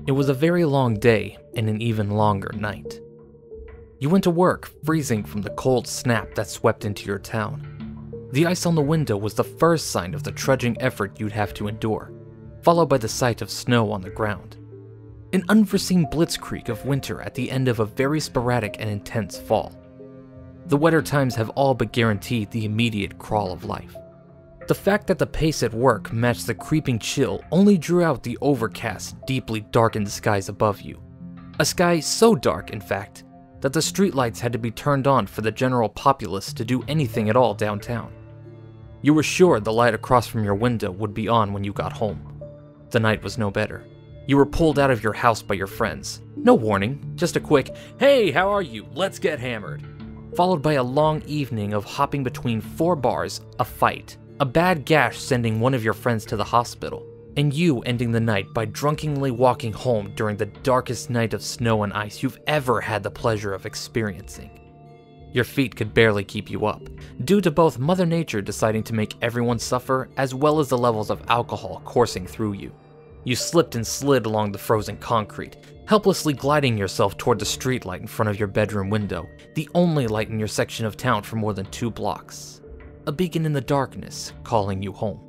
It was a very long day and an even longer night. You went to work, freezing from the cold snap that swept into your town. The ice on the window was the first sign of the trudging effort you'd have to endure, followed by the sight of snow on the ground. An unforeseen blitzkrieg of winter at the end of a very sporadic and intense fall. The wetter times have all but guaranteed the immediate crawl of life. The fact that the pace at work matched the creeping chill only drew out the overcast, deeply darkened skies above you. A sky so dark, in fact, that the streetlights had to be turned on for the general populace to do anything at all downtown. You were sure the light across from your window would be on when you got home. The night was no better. You were pulled out of your house by your friends. No warning, just a quick, "Hey, how are you? Let's get hammered." Followed by a long evening of hopping between 4 bars, a fight, a bad gash sending one of your friends to the hospital, and you ending the night by drunkenly walking home during the darkest night of snow and ice you've ever had the pleasure of experiencing. Your feet could barely keep you up, due to both Mother Nature deciding to make everyone suffer as well as the levels of alcohol coursing through you. You slipped and slid along the frozen concrete, helplessly gliding yourself toward the streetlight in front of your bedroom window, the only light in your section of town for more than 2 blocks. A beacon in the darkness, calling you home.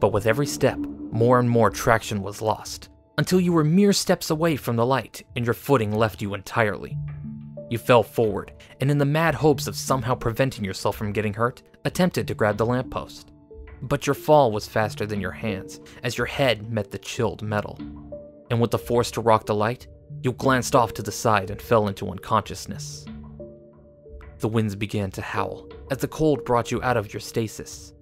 But with every step, more and more traction was lost, until you were mere steps away from the light and your footing left you entirely. You fell forward, and in the mad hopes of somehow preventing yourself from getting hurt, attempted to grab the lamppost. But your fall was faster than your hands, as your head met the chilled metal. And with the force to rock the light, you glanced off to the side and fell into unconsciousness. The winds began to howl, as the cold brought you out of your stasis.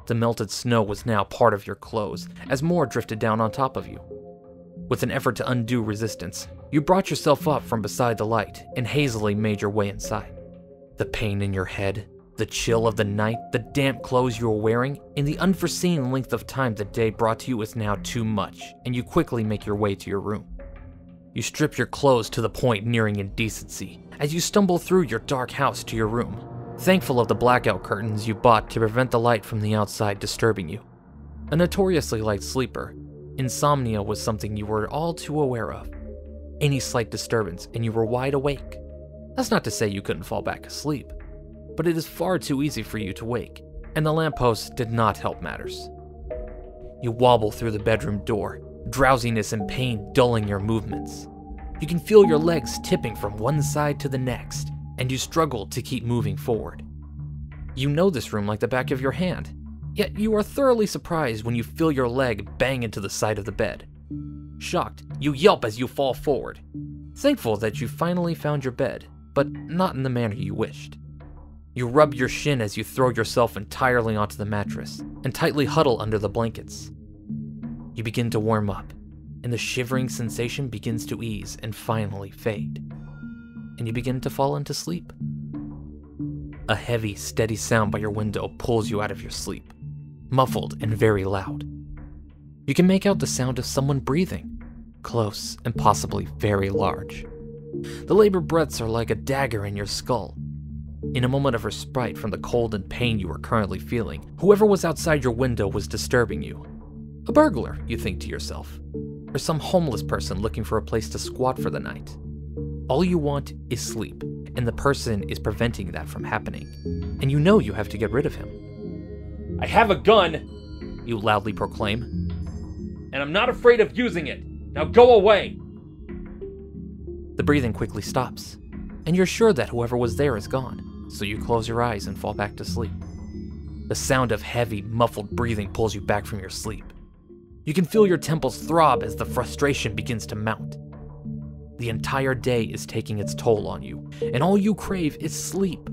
The melted snow was now part of your clothes, as more drifted down on top of you. With an effort to undo resistance, you brought yourself up from beside the light and hazily made your way inside. The pain in your head, the chill of the night, the damp clothes you were wearing, and the unforeseen length of time the day brought to you is now too much, and you quickly make your way to your room. You strip your clothes to the point nearing indecency, as you stumble through your dark house to your room, thankful of the blackout curtains you bought to prevent the light from the outside disturbing you. A notoriously light sleeper, insomnia was something you were all too aware of. Any slight disturbance and you were wide awake. That's not to say you couldn't fall back asleep, but it is far too easy for you to wake, and the lamppost did not help matters. You wobble through the bedroom door, drowsiness and pain dulling your movements. You can feel your legs tipping from one side to the next, and you struggle to keep moving forward. You know this room like the back of your hand, yet you are thoroughly surprised when you feel your leg bang into the side of the bed. Shocked, you yelp as you fall forward, thankful that you finally found your bed, but not in the manner you wished. You rub your shin as you throw yourself entirely onto the mattress and tightly huddle under the blankets. You begin to warm up, and the shivering sensation begins to ease and finally fade, and you begin to fall into sleep. A heavy, steady sound by your window pulls you out of your sleep, muffled and very loud. You can make out the sound of someone breathing, close and possibly very large. The labored breaths are like a dagger in your skull. In a moment of respite from the cold and pain you were currently feeling, whoever was outside your window was disturbing you. A burglar, you think to yourself, or some homeless person looking for a place to squat for the night. All you want is sleep, and the person is preventing that from happening, and you know you have to get rid of him. "I have a gun," you loudly proclaim, "and I'm not afraid of using it. Now go away." The breathing quickly stops, and you're sure that whoever was there is gone, so you close your eyes and fall back to sleep. The sound of heavy, muffled breathing pulls you back from your sleep. You can feel your temples throb as the frustration begins to mount. The entire day is taking its toll on you, and all you crave is sleep.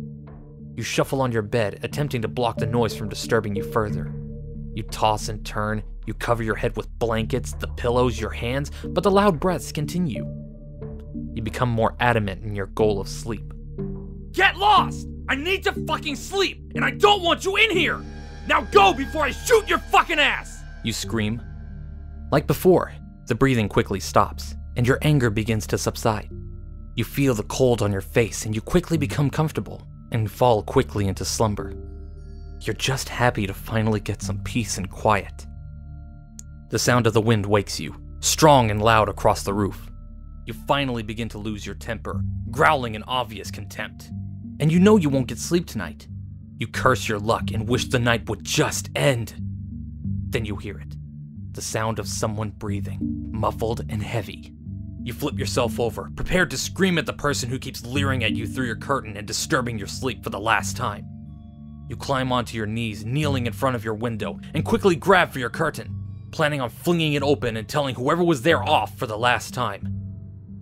You shuffle on your bed, attempting to block the noise from disturbing you further. You toss and turn, you cover your head with blankets, the pillows, your hands, but the loud breaths continue. You become more adamant in your goal of sleep. "Get lost! I need to fucking sleep, and I don't want you in here! Now go before I shoot your fucking ass!" you scream. Like before, the breathing quickly stops, and your anger begins to subside. You feel the cold on your face, and you quickly become comfortable, and fall quickly into slumber. You're just happy to finally get some peace and quiet. The sound of the wind wakes you, strong and loud across the roof. You finally begin to lose your temper, growling in obvious contempt. And you know you won't get sleep tonight. You curse your luck and wish the night would just end. Then you hear it. The sound of someone breathing, muffled and heavy. You flip yourself over, prepared to scream at the person who keeps leering at you through your curtain and disturbing your sleep for the last time. You climb onto your knees, kneeling in front of your window, and quickly grab for your curtain, planning on flinging it open and telling whoever was there off for the last time.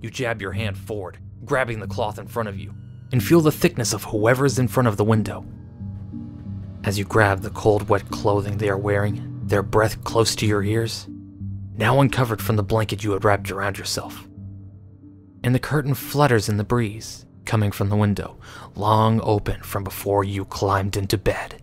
You jab your hand forward, grabbing the cloth in front of you, and feel the thickness of whoever's in front of the window. As you grab the cold, wet clothing they are wearing, their breath close to your ears, now uncovered from the blanket you had wrapped around yourself. And the curtain flutters in the breeze, coming from the window, long open from before you climbed into bed.